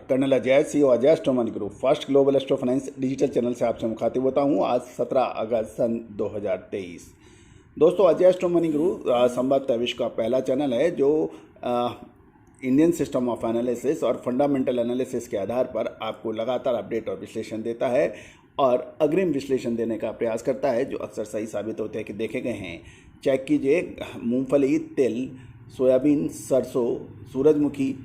Colonel Ajay CEO Ajay astro money group first global astro finance digital channel से आपसे मुखातिब होता हूं। आज 17 अगस्त सन 2023। दोस्तों, अजय एस्ट्रो मनी ग्रुप संभवतः विश्व का पहला चैनल है जो इंडियन सिस्टम ऑफ एनालिसिस और फंडामेंटल एनालिसिस के आधार पर आपको लगातार अपडेट और विश्लेषण देता है और अग्रिम विश्लेषण देने का प्रयास करता है जो अक्सर सही साबित होते हैं कि देखे गए हैं। चेक कीजिए, मूंगफली, तिल, सोयाबीन, सरसों, सूरजमुखी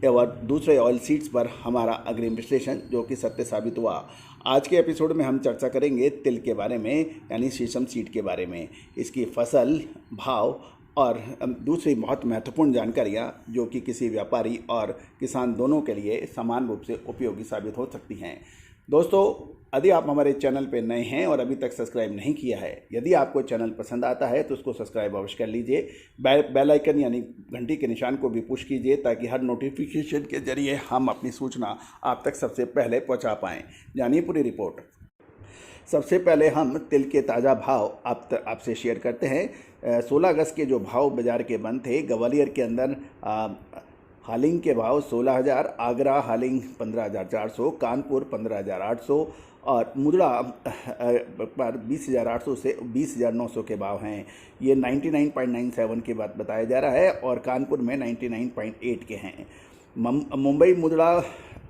और दूसरे ऑयल सीड्स पर हमारा अग्रिम विश्लेषण जो कि सत्य साबित हुआ। आज के एपिसोड में हम चर्चा करेंगे तिल के बारे में, यानी शीशम सीड के बारे में, इसकी फसल, भाव और दूसरी बहुत महत्वपूर्ण जानकारियाँ जो कि किसी व्यापारी और किसान दोनों के लिए समान रूप से उपयोगी साबित हो सकती हैं। दोस्तों, यदि आप हमारे चैनल पर नए हैं और अभी तक सब्सक्राइब नहीं किया है, यदि आपको चैनल पसंद आता है तो उसको सब्सक्राइब अवश्य कर लीजिए। बेल आइकन यानी घंटी के निशान को भी पुश कीजिए ताकि हर नोटिफिकेशन के जरिए हम अपनी सूचना आप तक सबसे पहले पहुंचा पाएँ। जानिए पूरी रिपोर्ट। सबसे पहले हम तिल के ताज़ा भाव आपसे शेयर करते हैं। 16 अगस्त के जो भाव बाजार के बंद थे, ग्वालियर के अंदर हालिंग के भाव 16,000, आगरा हालिंग 15,400, कानपुर 15,800 और मुद्रा पर 20,800 से 20,900 के भाव हैं। ये 99.97 की बात बताया जा रहा है और कानपुर में 99.8 के हैं। मुंबई मुद्रा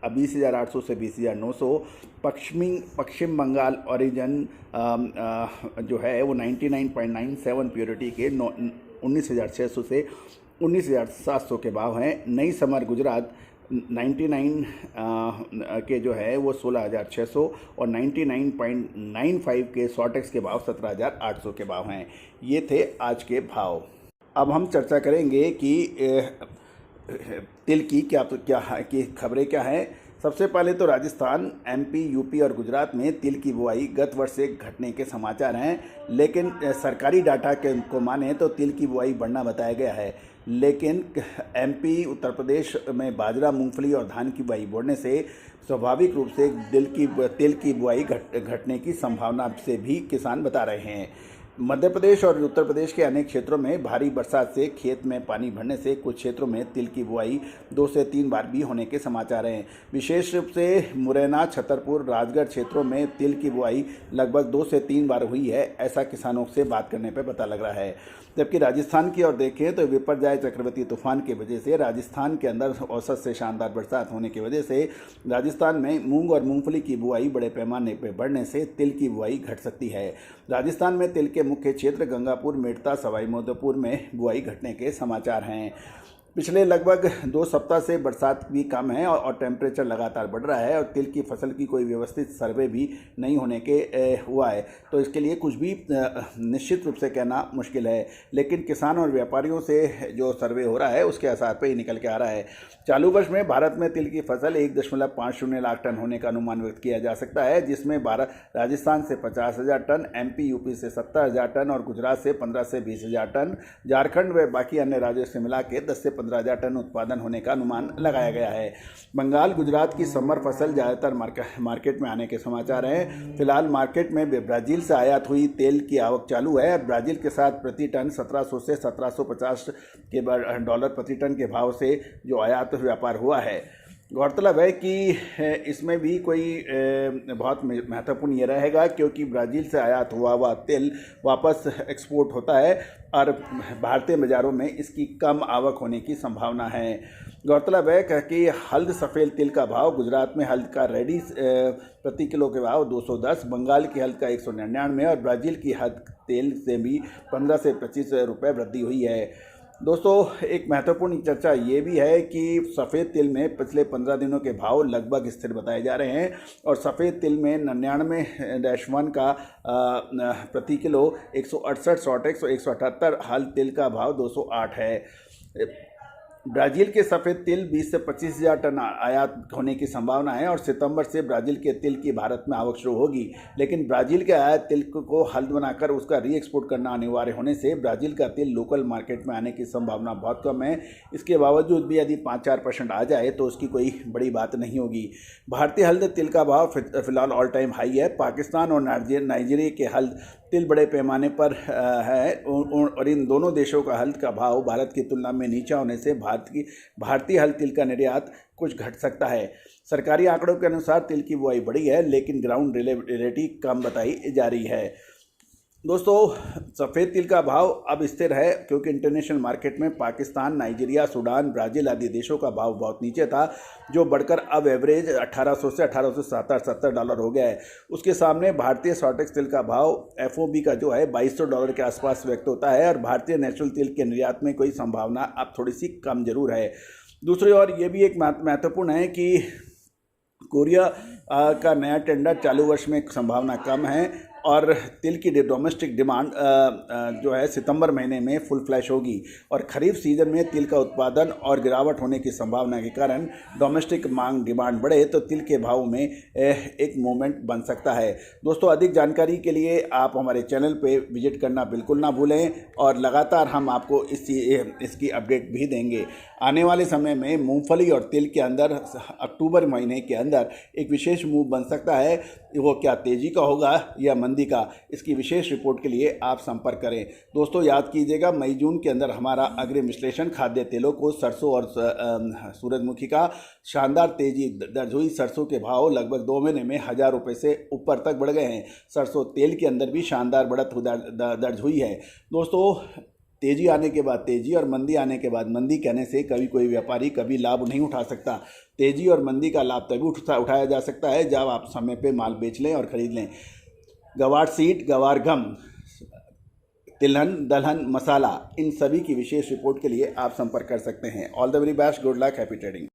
20,800 से 20,900। पश्चिम बंगाल ओरिजिन जो है वो 99.97 प्योरिटी के 19,600 से 19,700 के भाव हैं। नई समर गुजरात 99 के जो है वो 16,600 और 99.95 के सॉटेक्स के भाव 17,800 के भाव हैं। ये थे आज के भाव। अब हम चर्चा करेंगे कि तिल की क्या की खबरें क्या हैं। सबसे पहले तो राजस्थान, MP, UP और गुजरात में तिल की बुआई गत वर्ष से घटने के समाचार हैं, लेकिन सरकारी डाटा को माने तो तिल की बुआई बढ़ना बताया गया है। लेकिन MP, उत्तर प्रदेश में बाजरा, मूंगफली और धान की बुआई बढ़ने से स्वाभाविक रूप से तिल की बुआई घटने की संभावना से भी किसान बता रहे हैं। मध्य प्रदेश और उत्तर प्रदेश के अनेक क्षेत्रों में भारी बरसात से खेत में पानी भरने से कुछ क्षेत्रों में तिल की बुआई 2 से 3 बार भी होने के समाचार हैं। विशेष रूप से मुरैना, छतरपुर, राजगढ़ क्षेत्रों में तिल की बुआई लगभग 2 से 3 बार हुई है, ऐसा किसानों से बात करने पर पता लग रहा है। जबकि राजस्थान की ओर देखें तो विपर्जय चक्रवाती तूफान की वजह से राजस्थान के अंदर औसत से शानदार बरसात होने की वजह से राजस्थान में मूंग और मूंगफली की बुआई बड़े पैमाने पर बढ़ने से तिल की बुआई घट सकती है। राजस्थान में तिल के मुख्य क्षेत्र गंगापुर, मेड़ता, सवाई माधोपुर में बुआई घटने के समाचार हैं। पिछले लगभग 2 सप्ताह से बरसात भी कम है और टेम्परेचर लगातार बढ़ रहा है और तिल की फसल की कोई व्यवस्थित सर्वे भी नहीं होने के हुआ है, तो इसके लिए कुछ भी निश्चित रूप से कहना मुश्किल है। लेकिन किसान और व्यापारियों से जो सर्वे हो रहा है उसके आधार पर ही निकल के आ रहा है। चालू वर्ष में भारत में तिल की फसल 1.50 लाख टन होने का अनुमान व्यक्त किया जा सकता है, जिसमें राजस्थान से 50,000 टन, MP, UP से 70,000 टन और गुजरात से 15 से 20,000 टन, झारखंड व बाकी अन्य राज्यों से मिला के 10 से 15,000 टन उत्पादन होने का अनुमान लगाया गया है। बंगाल, गुजरात की समर फसल ज़्यादातर मार्केट में आने के समाचार हैं। फिलहाल मार्केट में ब्राज़ील से आयात हुई तेल की आवक चालू है। ब्राज़ील के साथ प्रति टन 1700 से 1750 के डॉलर प्रति टन के भाव से जो आयात व्यापार हुआ है। गौरतलब है कि इसमें भी कोई बहुत महत्वपूर्ण ये रहेगा क्योंकि ब्राज़ील से आयात हुआ तिल वापस एक्सपोर्ट होता है और भारतीय बाज़ारों में इसकी कम आवक होने की संभावना है। गौरतलब है कि हल्द सफ़ेद तिल का भाव गुजरात में हल्द का रेडी प्रति किलो के भाव 210, बंगाल की हल्द का 199 और ब्राज़ील की हल्द तेल से भी 15 से 25 रुपये वृद्धि हुई है। दोस्तों, एक महत्वपूर्ण चर्चा ये भी है कि सफ़ेद तिल में पिछले 15 दिनों के भाव लगभग स्थिर बताए जा रहे हैं और सफ़ेद तिल में 99-1 का प्रति किलो 168 सॉटेक्स और 178 हल तिल का भाव 208 है। ब्राज़ील के सफ़ेद तिल 20 से 25,000 टन आयात होने की संभावना है और सितंबर से ब्राज़ील के तिल की भारत में आवक शुरू होगी, लेकिन ब्राज़ील के आयात तिल को हल्द बनाकर उसका री एक्सपोर्ट करना अनिवार्य होने से ब्राज़ील का तिल लोकल मार्केट में आने की संभावना बहुत कम है। इसके बावजूद भी यदि 5-4% आ जाए तो उसकी कोई बड़ी बात नहीं होगी। भारतीय हल्द तिल का भाव फिलहाल ऑल टाइम हाई है। पाकिस्तान और नाइजीरिया के हल्द तिल बड़े पैमाने पर है और इन दोनों देशों का हल्द का भाव भारत की तुलना में नीचा होने से भारतीय हल तिल का निर्यात कुछ घट सकता है। सरकारी आंकड़ों के अनुसार तिल की बुआई बढ़ी है, लेकिन ग्राउंड रियलिटी कम बताई जा रही है। दोस्तों, सफ़ेद तिल का भाव अब स्थिर है, क्योंकि इंटरनेशनल मार्केट में पाकिस्तान, नाइजीरिया, सूडान, ब्राज़ील आदि देशों का भाव बहुत नीचे था, जो बढ़कर अब एवरेज 1800 से 1870 डॉलर हो गया है। उसके सामने भारतीय शॉर्टेक्स तिल का भाव FOB का जो है $2200 के आसपास व्यक्त होता है, और भारतीय नेचुरल तिल के निर्यात में कोई संभावना अब थोड़ी सी कम जरूर है। दूसरी ओर ये भी एक महत्वपूर्ण है कि कोरिया का नया टेंडर चालू वर्ष में संभावना कम है, और तिल की डोमेस्टिक डिमांड जो है सितंबर महीने में फुल फ्लैश होगी, और खरीफ सीजन में तिल का उत्पादन और गिरावट होने की संभावना के कारण डोमेस्टिक मांग डिमांड बढ़े तो तिल के भाव में एक मोमेंट बन सकता है। दोस्तों, अधिक जानकारी के लिए आप हमारे चैनल पे विजिट करना बिल्कुल ना भूलें, और लगातार हम आपको इसकी अपडेट भी देंगे। आने वाले समय में मूंगफली और तिल के अंदर अक्टूबर महीने के अंदर एक विशेष मूव बन सकता है। वो क्या तेज़ी का होगा या मंदी का, इसकी विशेष रिपोर्ट के लिए आप संपर्क करें। दोस्तों, याद कीजिएगा, मई जून के अंदर हमारा अग्रिम विश्लेषण खाद्य तेलों को सरसों और सूरजमुखी का शानदार तेजी दर्ज हुई। सरसों के भाव लगभग 2 महीने में 1000 रुपये से ऊपर तक बढ़ गए हैं। सरसों तेल के अंदर भी शानदार बढ़त दर्ज हुई है। दोस्तों, तेजी आने के बाद तेजी और मंदी आने के बाद मंदी कहने से कभी कोई व्यापारी कभी लाभ नहीं उठा सकता। तेजी और मंदी का लाभ तभी उठाया जा सकता है जब आप समय पे माल बेच लें और खरीद लें। गवार सीड, गवार गम, तिलहन, दलहन, मसाला, इन सभी की विशेष रिपोर्ट के लिए आप संपर्क कर सकते हैं। All the very best, good luck, happy trading.